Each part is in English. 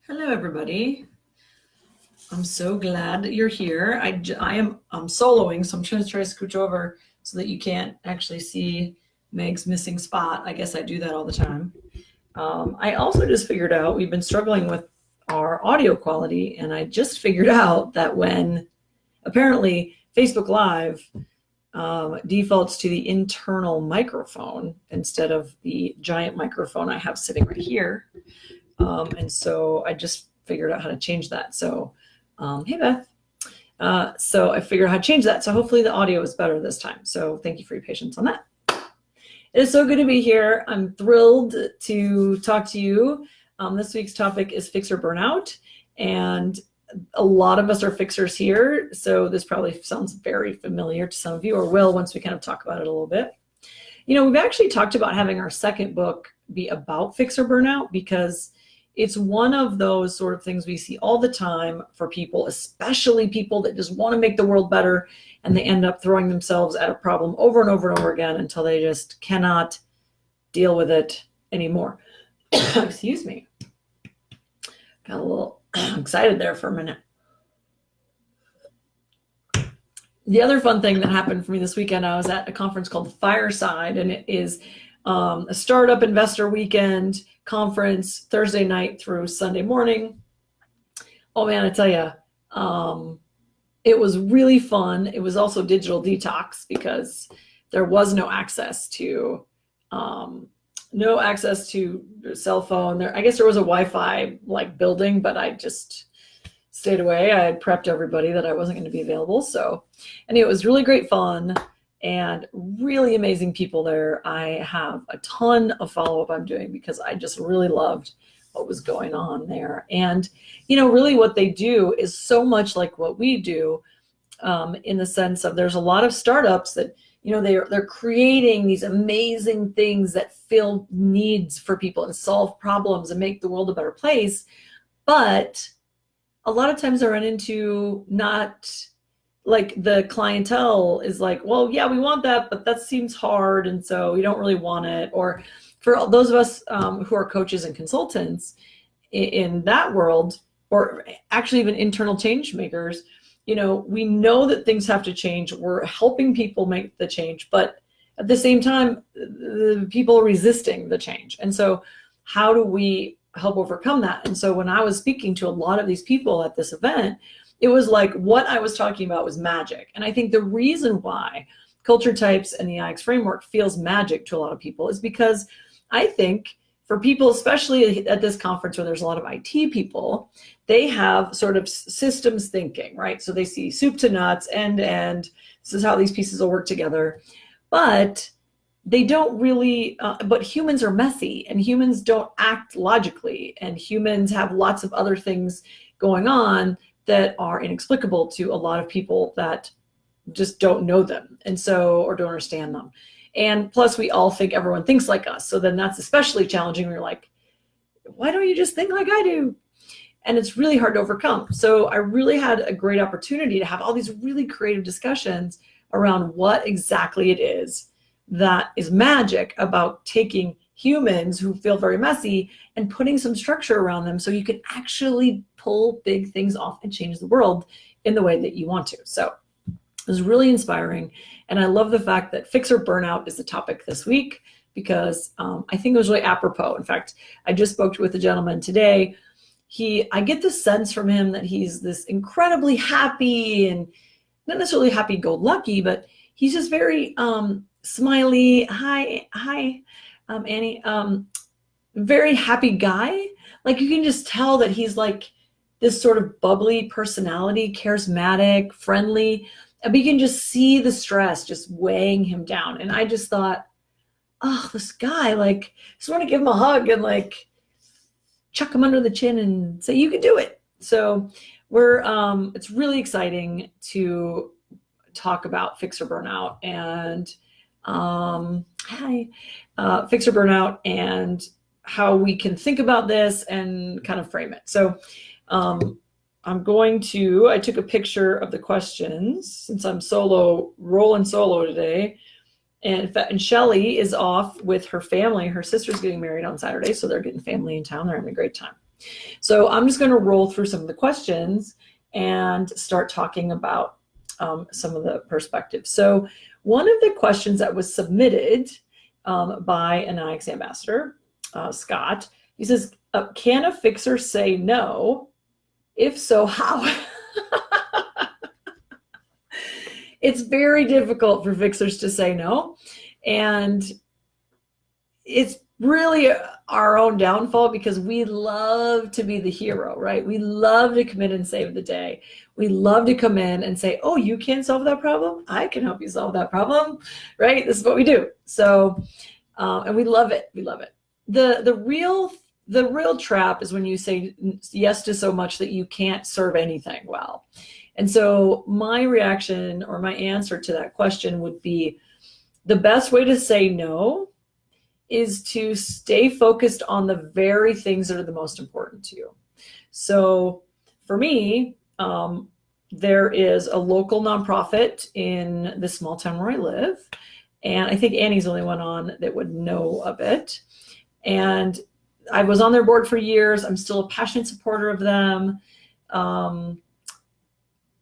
Hello, everybody. I'm so glad that you're here. I'm soloing, so I'm trying to scooch over so that you can't actually see Meg's missing spot. I guess I do that all the time. I also just figured out we've been struggling with our audio quality, and I just figured out that when apparently Facebook Live defaults to the internal microphone instead of the giant microphone I have sitting right here. And so I just figured out how to change that. So, hey Beth. So I figured out how to change that. So hopefully the audio is better this time. So thank you for your patience on that. It is so good to be here. I'm thrilled to talk to you. This week's topic is Fixer Burnout. And a lot of us are fixers here. So this probably sounds very familiar to some of you, or will once we kind of talk about it a little bit. You know, we've actually talked about having our second book be about Fixer Burnout because it's one of those sort of things we see all the time for people, especially people that just want to make the world better, and they end up throwing themselves at a problem over and over and over again until they just cannot deal with it anymore. Excuse me. Got a little excited there for a minute. The other fun thing that happened for me this weekend, I was at a conference called Fireside, and it is a startup investor weekend conference, Thursday night through Sunday morning. Oh man, I tell you, it was really fun. It was also digital detox because there was no access to cell phone. I guess there was a Wi-Fi like building, but I just stayed away. I had prepped everybody that I wasn't going to be available. So, and it was really great fun and really amazing people there. I have a ton of follow-up I'm doing because I just really loved what was going on there. And, you know, really what they do is so much like what we do, in the sense of there's a lot of startups that, you know, they're creating these amazing things that fill needs for people and solve problems and make the world a better place. But a lot of times I run into not like the clientele is like, well, yeah, we want that, but that seems hard. And so we don't really want it. Or for those of us who are coaches and consultants in that world, or actually even internal change makers, you know, we know that things have to change. We're helping people make the change, but at the same time, the people are resisting the change. And so how do we help overcome that? And so when I was speaking to a lot of these people at this event, it was like what I was talking about was magic. And I think the reason why culture types and the IX framework feels magic to a lot of people is because I think for people, especially at this conference where there's a lot of IT people, they have sort of systems thinking, right? So they see soup to nuts, end to end. This is how these pieces will work together. But they don't really, but humans are messy and humans don't act logically, and humans have lots of other things going on that are inexplicable to a lot of people that just don't know them, and so, or don't understand them. And plus we all think everyone thinks like us. So then that's especially challenging when you're like, why don't you just think like I do? And it's really hard to overcome. So I really had a great opportunity to have all these really creative discussions around what exactly it is that is magic about taking humans who feel very messy and putting some structure around them so you can actually pull big things off and change the world in the way that you want to. So it was really inspiring. And I love the fact that Fixer Burnout is the topic this week because I think it was really apropos. In fact, I just spoke with a gentleman today. I get the sense from him that he's this incredibly happy and not necessarily happy-go-lucky, but he's just very smiley. Hi, Annie. Very happy guy. Like you can just tell that he's like this sort of bubbly personality, charismatic, friendly. But you can just see the stress just weighing him down. And I just thought, oh, this guy, like, just want to give him a hug and like chuck him under the chin and say, you can do it. So it's really exciting to talk about Fixer Burnout and Fixer Burnout and how we can think about this and kind of frame it. So I took a picture of the questions since I'm rolling solo today. And Shelly is off with her family. Her sister's getting married on Saturday, so they're getting family in town. They're having a great time. So I'm just going to roll through some of the questions and start talking about some of the perspectives. So one of the questions that was submitted by an IX ambassador, Scott, he says, can a fixer say no? If so, how? It's very difficult for fixers to say no. And it's really our own downfall because we love to be the hero, right? We love to come in and save the day. We love to come in and say, oh, you can't solve that problem? I can help you solve that problem, right? This is what we do. So, and we love it. We love it. The real trap is when you say yes to so much that you can't serve anything well. And so my reaction or my answer to that question would be the best way to say no is to stay focused on the very things that are the most important to you. So for me, there is a local nonprofit in the small town where I live. And I think Annie's the only one on that would know of it. And I was on their board for years. I'm still a passionate supporter of them.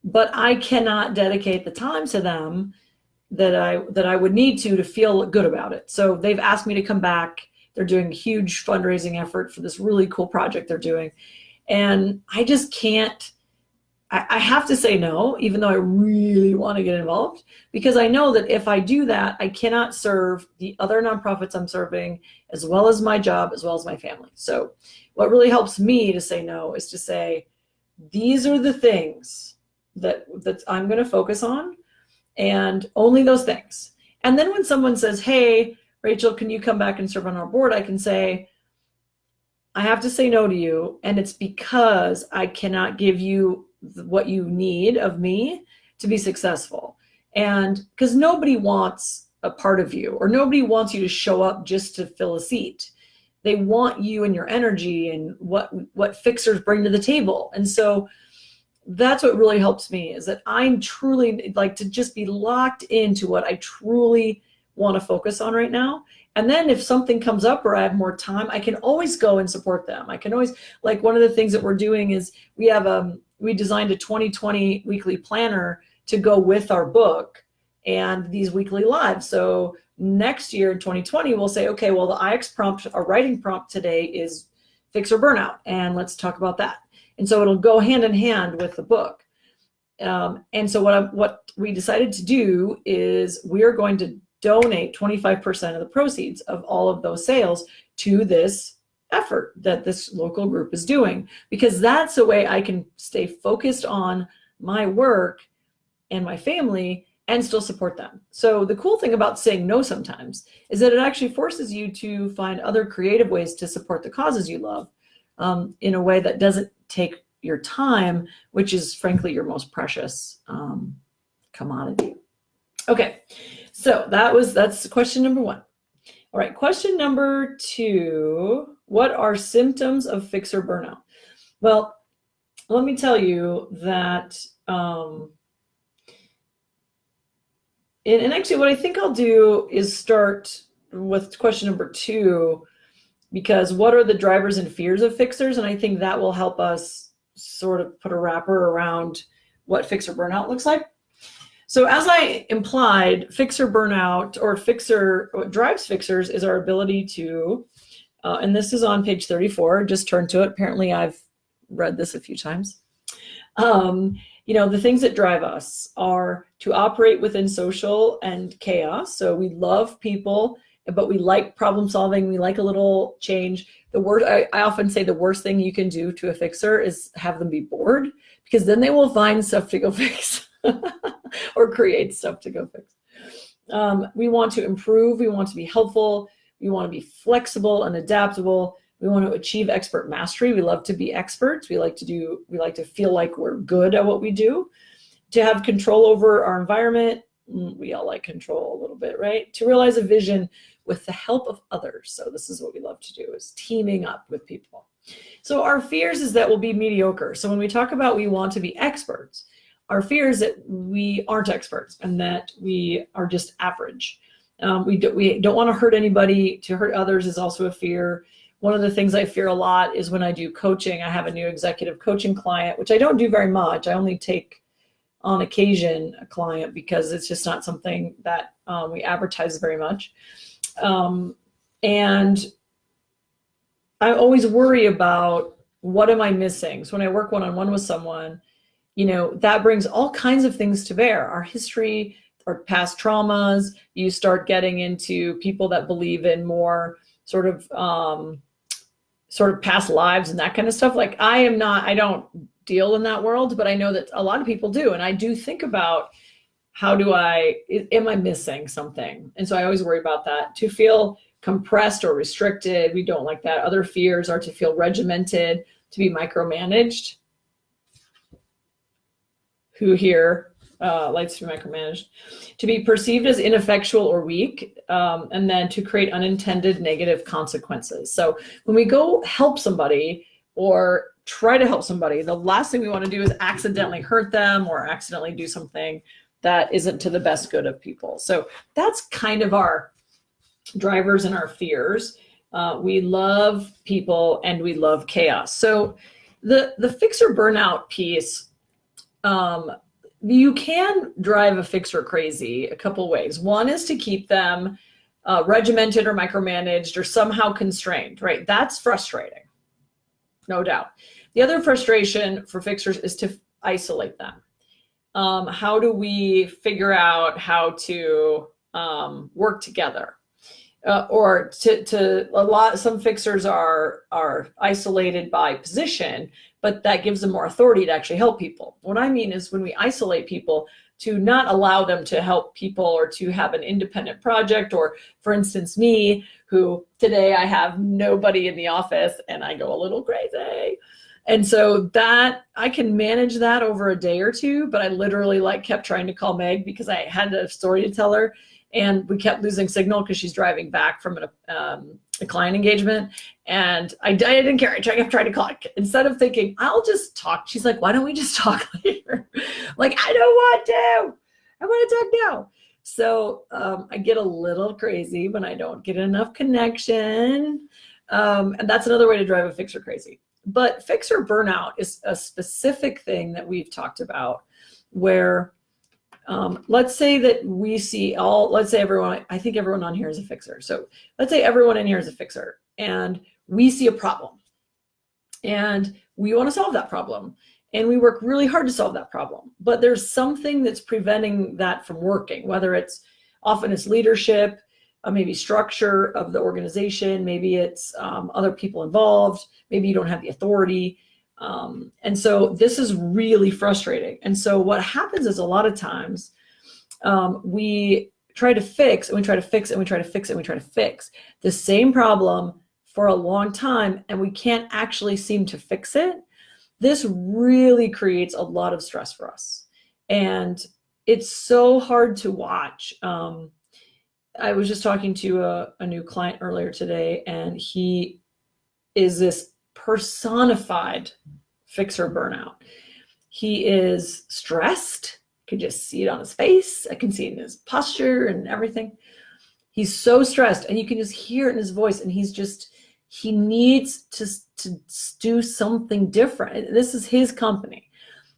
But I cannot dedicate the time to them that I would need to feel good about it. So they've asked me to come back. They're doing a huge fundraising effort for this really cool project they're doing. And I just can't, I have to say no, even though I really want to get involved, because I know that if I do that, I cannot serve the other nonprofits I'm serving, as well as my job, as well as my family. So what really helps me to say no is to say, these are the things that I'm going to focus on, and only those things. And then when someone says, hey, Rachel, can you come back and serve on our board? I can say, I have to say no to you. And it's because I cannot give you what you need of me to be successful. And because nobody wants a part of you, or nobody wants you to show up just to fill a seat. They want you and your energy and what fixers bring to the table. And so that's what really helps me, is that I'm truly like to just be locked into what I truly want to focus on right now. And then if something comes up or I have more time, I can always go and support them. I can always, like, one of the things that we're doing is we designed a 2020 weekly planner to go with our book and these weekly lives. So next year in 2020, we'll say, okay, well, the IX prompt, our writing prompt today is Fixer Burnout. And let's talk about that. And so it'll go hand in hand with the book. And so what we decided to do is we're going to donate 25% of the proceeds of all of those sales to this effort that this local group is doing, because that's the way I can stay focused on my work and my family and still support them. So the cool thing about saying no sometimes is that it actually forces you to find other creative ways to support the causes you love, in a way that doesn't take your time, which is frankly your most precious commodity. Okay, so that's question number one. All right, question number two, what are symptoms of fixer burnout? Well, let me tell you that, and actually what I think I'll do is start with question number two, because what are the drivers and fears of fixers? And I think that will help us sort of put a wrapper around what fixer burnout looks like. So as I implied, fixer burnout, or what drives fixers, is our ability to, and this is on page 34, just turn to it. Apparently I've read this a few times. The things that drive us are to operate within social and chaos. So we love people, but we like problem solving. We like a little change. I often say the worst thing you can do to a fixer is have them be bored, because then they will find stuff to go fix or create stuff to go fix. We want to improve. We want to be helpful. We want to be flexible and adaptable. We want to achieve expert mastery. We love to be experts. We like to feel like we're good at what we do. To have control over our environment. We all like control a little bit, right? To realize a vision with the help of others. So this is what we love to do, is teaming up with people. So our fears is that we'll be mediocre. So when we talk about we want to be experts, our fear is that we aren't experts and that we are just average. We don't want to hurt anybody. To hurt others is also a fear. One of the things I fear a lot is when I do coaching. I have a new executive coaching client, which I don't do very much. I only take on occasion a client because it's just not something that we advertise very much. And I always worry about what am I missing? So when I work one-on-one with someone, that brings all kinds of things to bear. Our history, our past traumas, you start getting into people that believe in more sort of past lives and that kind of stuff. Like I don't deal in that world, but I know that a lot of people do. And I do think about am I missing something? And so I always worry about that. To feel compressed or restricted, we don't like that. Other fears are to feel regimented, to be micromanaged. Who here likes to be micromanaged? To be perceived as ineffectual or weak, and then to create unintended negative consequences. So when we go help somebody or try to help somebody, the last thing we want to do is accidentally hurt them or accidentally do something that isn't to the best good of people. So that's kind of our drivers and our fears. We love people and we love chaos. So the fixer burnout piece, you can drive a fixer crazy a couple ways. One is to keep them regimented or micromanaged or somehow constrained, right? That's frustrating, no doubt. The other frustration for fixers is to isolate them. How do we figure out how to work together? Some fixers are isolated by position, but that gives them more authority to actually help people. What I mean is when we isolate people, to not allow them to help people or to have an independent project, or for instance, me, who today I have nobody in the office and I go a little crazy. And so that I can manage that over a day or two, but I literally kept trying to call Meg because I had a story to tell her. And we kept losing signal because she's driving back from a client engagement. And I didn't care. I kept trying to call. Instead of thinking, I'll just talk. She's like, why don't we just talk later? Like, I don't want to. I want to talk now. So I get a little crazy when I don't get enough connection. And that's another way to drive a fixer crazy. But fixer burnout is a specific thing that we've talked about where let's say that we see I think everyone on here is a fixer. So let's say everyone in here is a fixer and we see a problem and we want to solve that problem and we work really hard to solve that problem, but there's something that's preventing that from working, whether often it's leadership, maybe structure of the organization, maybe it's other people involved, maybe you don't have the authority. And so this is really frustrating. And so what happens is a lot of times we try to fix and we try to fix and we try to fix and we try to fix the same problem for a long time and we can't actually seem to fix it. This really creates a lot of stress for us. And it's so hard to watch. I was just talking to a new client earlier today, and he is this personified fixer burnout. He is stressed. I can just see it on his face. I can see it in his posture and everything. He's so stressed, and you can just hear it in his voice. And he needs to do something different. This is his company.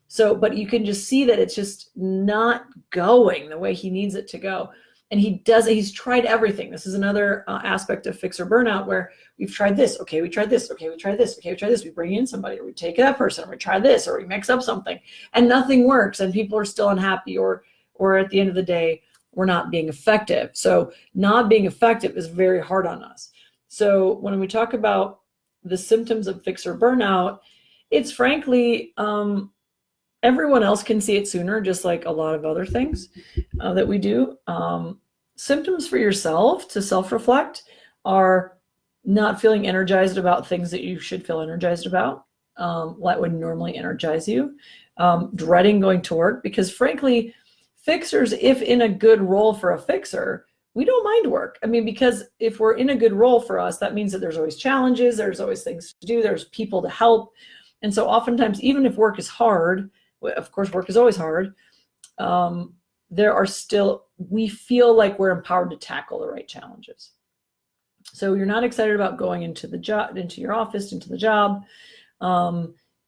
So, but you can just see that it's just not going the way he needs it to go. And he's tried everything. This is another aspect of fixer burnout where we've tried this. Okay, we tried this. Okay, we tried this. Okay, we tried this. We bring in somebody, or we take that person, or we try this, or we mix up something, and nothing works, and people are still unhappy, or at the end of the day, we're not being effective. So not being effective is very hard on us. So when we talk about the symptoms of fixer burnout, it's frankly, everyone else can see it sooner, just like a lot of other things that we do. Symptoms for yourself to self-reflect are not feeling energized about things that you should feel energized about, what would normally energize you, dreading going to work, because frankly, fixers, if in a good role for a fixer, we don't mind work. I mean, because if we're in a good role for us, that means that there's always challenges, there's always things to do, there's people to help. And so oftentimes, even if work is hard, of course, work is always hard, we feel like we're empowered to tackle the right challenges. So you're not excited about going into the job, into your office, into the job.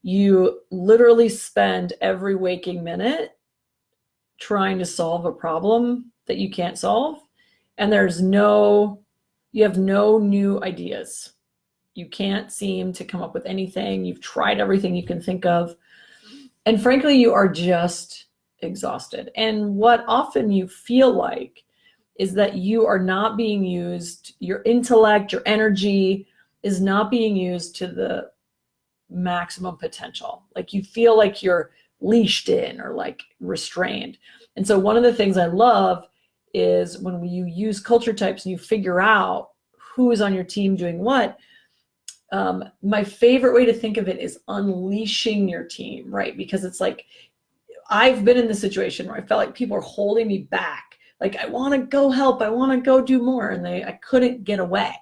You literally spend every waking minute trying to solve a problem that you can't solve. And you have no new ideas. You can't seem to come up with anything. You've tried everything you can think of. And frankly, you are just exhausted. And what often you feel like is that you are not being used, your intellect, your energy is not being used to the maximum potential. Like you feel like you're leashed in or like restrained. And so one of the things I love is when you use culture types and you figure out who is on your team doing what. My favorite way to think of it is unleashing your team, right? Because it's like, I've been in the situation where I felt like people are holding me back. Like, I want to go help. I want to go do more. And I couldn't get away.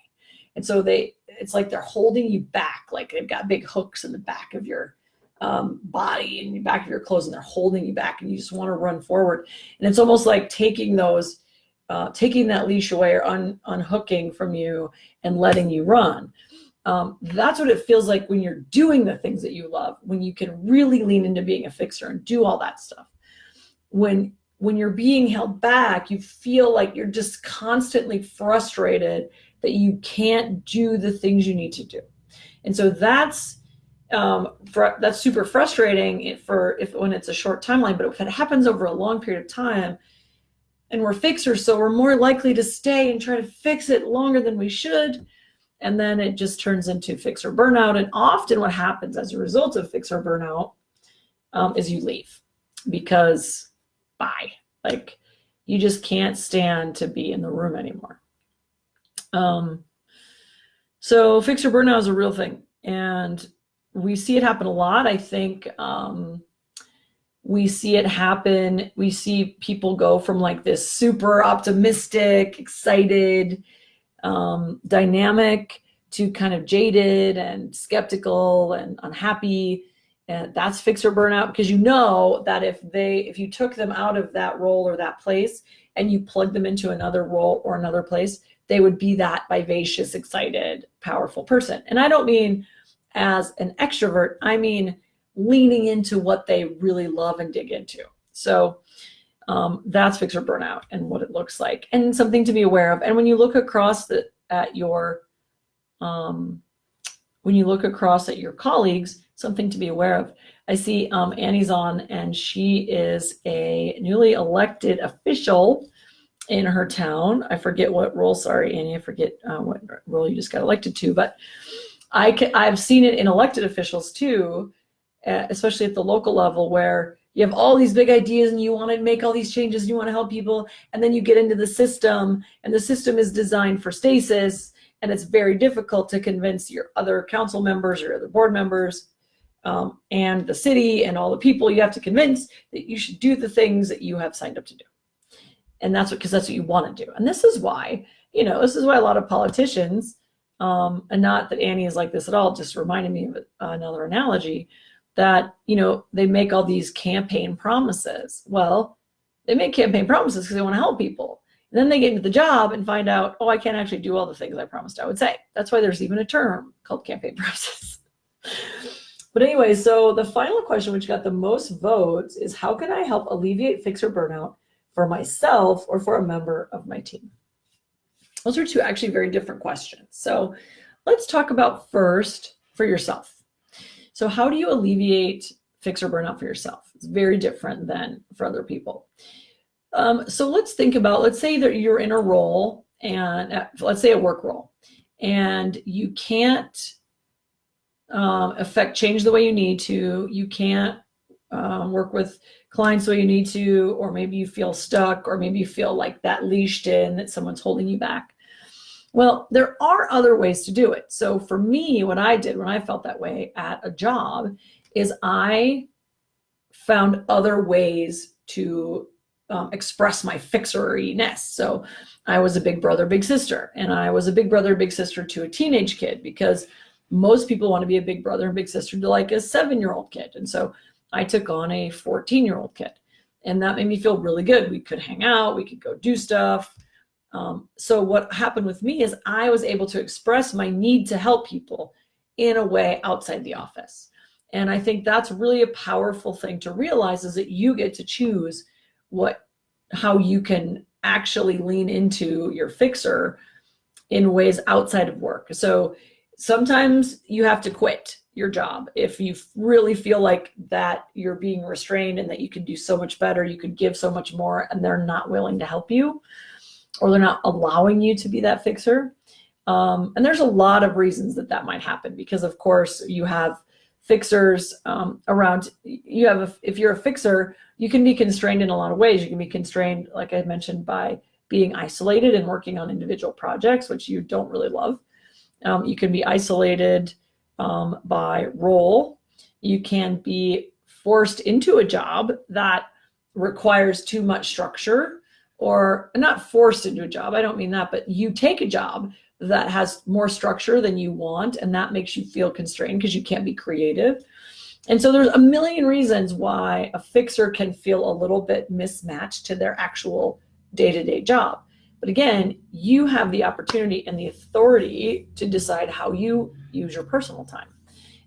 And so it's like they're holding you back. Like they've got big hooks in the back of your body and the back of your clothes, and they're holding you back and you just want to run forward. And it's almost like taking that leash away or unhooking from you and letting you run. That's what it feels like when you're doing the things that you love, when you can really lean into being a fixer and do all that stuff. When you're being held back, you feel like you're just constantly frustrated that you can't do the things you need to do. And so that's super frustrating when it's a short timeline, but if it happens over a long period of time, and we're fixers, so we're more likely to stay and try to fix it longer than we should. And then it just turns into fixer burnout. And often what happens as a result of fixer burnout is you leave because bye. Like you just can't stand to be in the room anymore. So fixer burnout is a real thing. And we see it happen a lot. I think we see it happen. We see people go from like this super optimistic, excited, dynamic to kind of jaded and skeptical and unhappy. And that's fixer burnout, because you know that if you took them out of that role or that place and you plugged them into another role or another place, they would be that vivacious, excited, powerful person. And I don't mean as an extrovert, I mean leaning into what they really love and dig into. So that's fixer burnout and what it looks like, and something to be aware of. And when you look across at your colleagues, something to be aware of. I see Annie's on, and she is a newly elected official in her town. I forget what role. Sorry, Annie, I forget what role you just got elected to. But I've seen it in elected officials too, especially at the local level, where you have all these big ideas and you want to make all these changes and you want to help people, and then you get into the system, and the system is designed for stasis, and it's very difficult to convince your other council members or other board members and the city and all the people you have to convince that you should do the things that you have signed up to do. And because that's what you want to do. And this is why a lot of politicians, and not that Annie is like this at all, just reminded me of another analogy, that, they make all these campaign promises. Well, they make campaign promises because they want to help people. And then they get into the job and find out, I can't actually do all the things I promised I would say. That's why there's even a term called campaign promises. But anyway, so the final question, which got the most votes, is how can I help alleviate fixer burnout for myself or for a member of my team? Those are two actually very different questions. So let's talk about first for yourself. So how do you alleviate fixer burnout for yourself? It's very different than for other people. So let's say that you're in a role, and let's say a work role, and you can't change the way you need to. You can't work with clients the way you need to, or maybe you feel stuck, or maybe you feel like that leashed in, that someone's holding you back. Well, there are other ways to do it. So for me, what I did when I felt that way at a job is I found other ways to express my fixeriness. So I was a big brother, big sister, and I was a big brother, big sister to a teenage kid, because most people want to be a big brother and big sister to like a 7-year-old kid. And so I took on a 14-year-old kid, and that made me feel really good. We could hang out, we could go do stuff. So what happened with me is I was able to express my need to help people in a way outside the office. And I think that's really a powerful thing to realize, is that you get to choose how you can actually lean into your fixer in ways outside of work. So sometimes you have to quit your job if you really feel like that you're being restrained and that you can do so much better, you could give so much more, and they're not willing to help you, or they're not allowing you to be that fixer. And there's a lot of reasons that might happen, because of course you have fixers around. If you're a fixer, you can be constrained in a lot of ways. You can be constrained, like I mentioned, by being isolated and working on individual projects, which you don't really love. You can be isolated by role. You can be forced into a job that requires too much structure, or not forced into a job, I don't mean that, but you take a job that has more structure than you want, and that makes you feel constrained because you can't be creative. And so there's a million reasons why a fixer can feel a little bit mismatched to their actual day-to-day job. But again, you have the opportunity and the authority to decide how you use your personal time.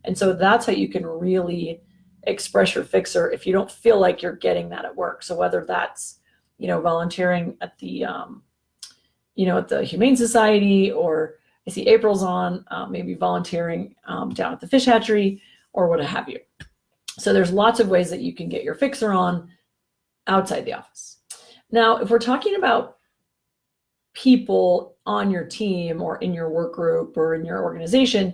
And so that's how you can really express your fixer if you don't feel like you're getting that at work. So whether that's, volunteering at the, at the Humane Society, or I see April's on, maybe volunteering down at the fish hatchery, or what have you. So there's lots of ways that you can get your fixer on outside the office. Now, if we're talking about people on your team or in your work group or in your organization,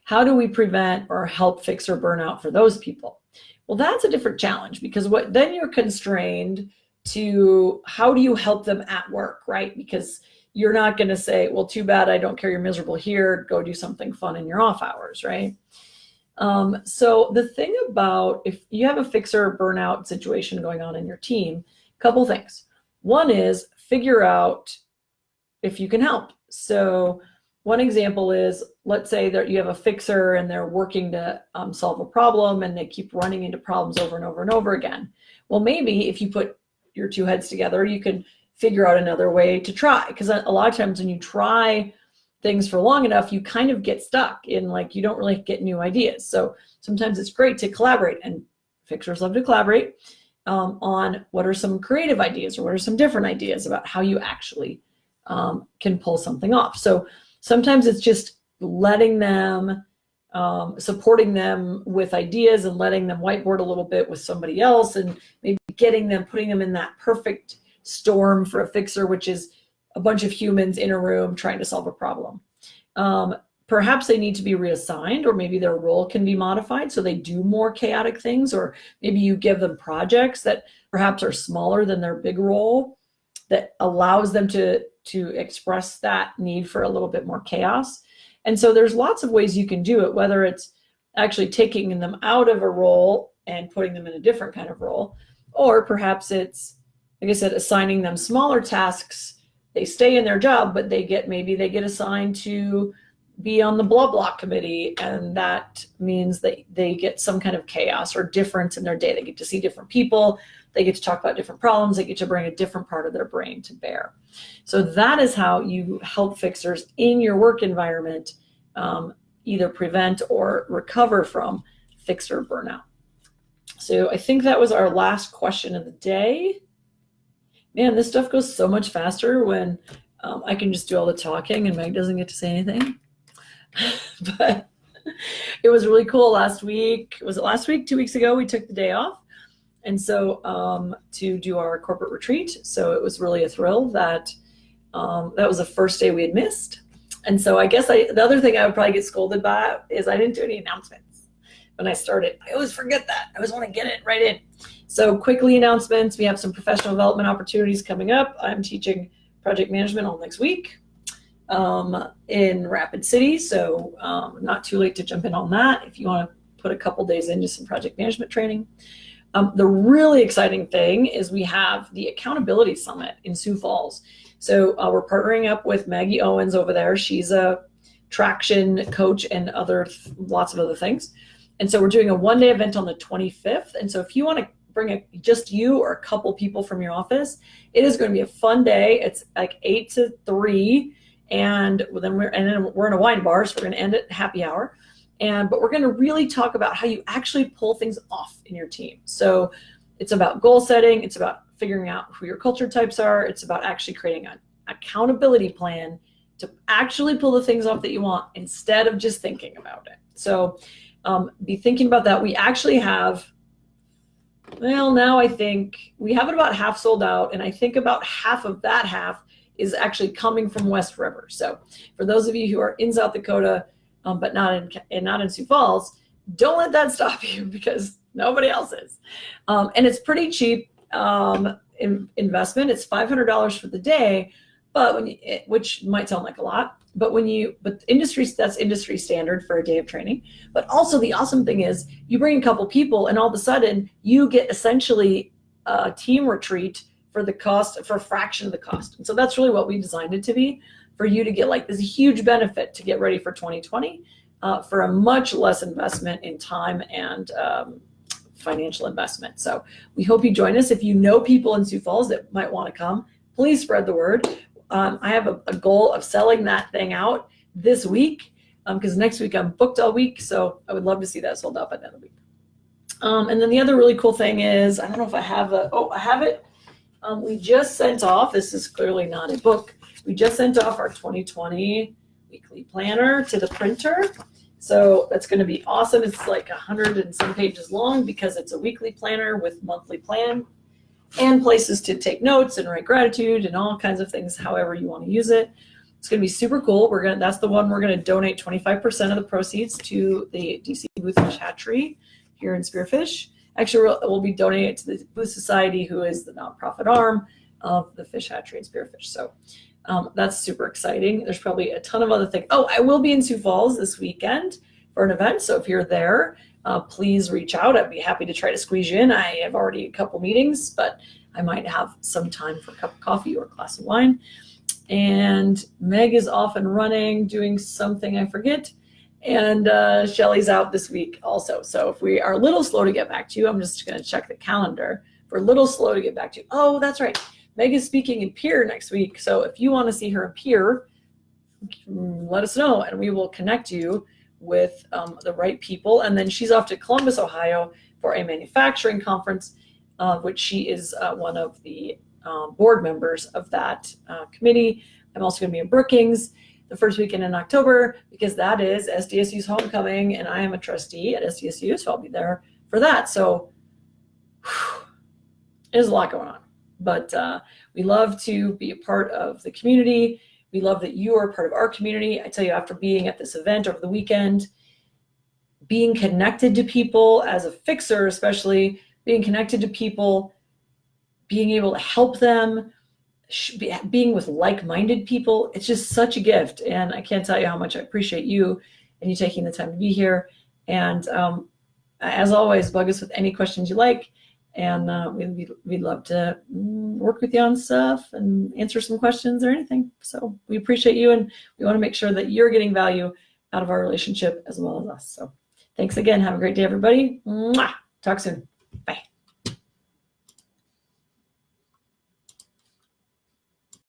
how do we prevent or help fixer burnout for those people? Well, that's a different challenge, because then you're constrained to how do you help them at work, right? Because you're not going to say, well, too bad, I don't care, you're miserable here, go do something fun in your off hours, right? So the thing about, if you have a fixer burnout situation going on in your team, a couple things. One is figure out if you can help. So one example is, let's say that you have a fixer and they're working to solve a problem, and they keep running into problems over and over and over again. Well, maybe if you put your two heads together, you can figure out another way to try. Because a lot of times when you try things for long enough, you kind of get stuck in, like, you don't really get new ideas. So sometimes it's great to collaborate, and fixers love to collaborate on what are some creative ideas, or what are some different ideas about how you actually can pull something off. So sometimes it's just letting them, supporting them with ideas, and letting them whiteboard a little bit with somebody else, and maybe putting them in that perfect storm for a fixer, which is a bunch of humans in a room trying to solve a problem. Perhaps they need to be reassigned, or maybe their role can be modified so they do more chaotic things, or maybe you give them projects that perhaps are smaller than their big role, that allows them to express that need for a little bit more chaos. And so there's lots of ways you can do it, whether it's actually taking them out of a role and putting them in a different kind of role, or perhaps it's, like I said, assigning them smaller tasks. They stay in their job, but maybe they get assigned to be on the blah blah committee, and that means that they get some kind of chaos or difference in their day. They get to see different people, they get to talk about different problems, they get to bring a different part of their brain to bear. So that is how you help fixers in your work environment either prevent or recover from fixer burnout. So I think that was our last question of the day. Man, this stuff goes so much faster when I can just do all the talking and Meg doesn't get to say anything. But it was really cool last week. Was it last week? 2 weeks ago, we took the day off. And so to do our corporate retreat. So it was really a thrill that that was the first day we had missed. And so I guess the other thing I would probably get scolded by is I didn't do any announcements when I started. I always forget that. I always want to get it right in. So quickly, announcements. We have some professional development opportunities coming up. I'm teaching project management all next week in Rapid City. So not too late to jump in on that if you want to put a couple days into some project management training. The really exciting thing is we have the Accountability Summit in Sioux Falls. So we're partnering up with Maggie Owens over there. She's a traction coach and lots of other things. And so we're doing a one-day event on the 25th. And so if you want to bring just you or a couple people from your office. It is going to be a fun day. It's like 8 to 3, and then we're in a wine bar, so we're going to end at happy hour. But we're going to really talk about how you actually pull things off in your team. So it's about goal setting. It's about figuring out who your culture types are. It's about actually creating an accountability plan to actually pull the things off that you want instead of just thinking about it. So be thinking about that. We actually have, well, now I think we have it about half sold out, and I think about half of that half is actually coming from West River. So for those of you who are in South Dakota, but not in Sioux Falls, don't let that stop you, because nobody else is. And it's pretty cheap investment. It's $500 for the day, but which might sound like a lot, but that's industry standard for a day of training. But also the awesome thing is you bring a couple people, and all of a sudden you get essentially a team retreat for a fraction of the cost. And so that's really what we designed it to be, for you to get like this huge benefit to get ready for 2020 for a much less investment in time and financial investment. So we hope you join us. If you know people in Sioux Falls that might want to come, please spread the word. I have a goal of selling that thing out this week, because next week I'm booked all week. So I would love to see that sold out by the end of the week. And then the other really cool thing is, I don't know if I have I have it. We just sent off, this is clearly not a book. We just sent off our 2020 weekly planner to the printer. So that's going to be awesome. It's like 100 and some pages long, because it's a weekly planner with monthly plan and places to take notes and write gratitude and all kinds of things, however you want to use it. It's going to be super cool. That's the one we're going to donate 25% of the proceeds to the DC Boothfish Hatchery here in Spearfish. Actually, we'll be donating it to the Booth Society, who is the nonprofit arm of the fish hatchery in Spearfish. So that's super exciting. There's probably a ton of other things. Oh, I will be in Sioux Falls this weekend for an event. So if you're there, please reach out. I'd be happy to try to squeeze you in. I have already a couple meetings, but I might have some time for a cup of coffee or a glass of wine. And Meg is off and running, doing something I forget. And Shelly's out this week also. So if we are a little slow to get back to you, I'm just going to check the calendar. If we're a little slow to get back to you. Oh, that's right. Meg is speaking in Pierre next week. So if you want to see her in Pierre, let us know, and we will connect you with the right people. And then she's off to Columbus, Ohio for a manufacturing conference, which she is one of the board members of that committee. I'm also going to be in Brookings the first weekend in October, because that is SDSU's homecoming, and I am a trustee at SDSU, so I'll be there for that. So there's a lot going on, but we love to be a part of the community. We love that you are part of our community. I tell you, after being at this event over the weekend, being connected to people as a fixer, especially being connected to people, being able to help them, being with like-minded people, it's just such a gift. And I can't tell you how much I appreciate you and you taking the time to be here. And as always, bug us with any questions you like. And we'd love to work with you on stuff and answer some questions or anything. So we appreciate you, and we want to make sure that you're getting value out of our relationship as well as us. So thanks again. Have a great day, everybody. Mwah! Talk soon. Bye.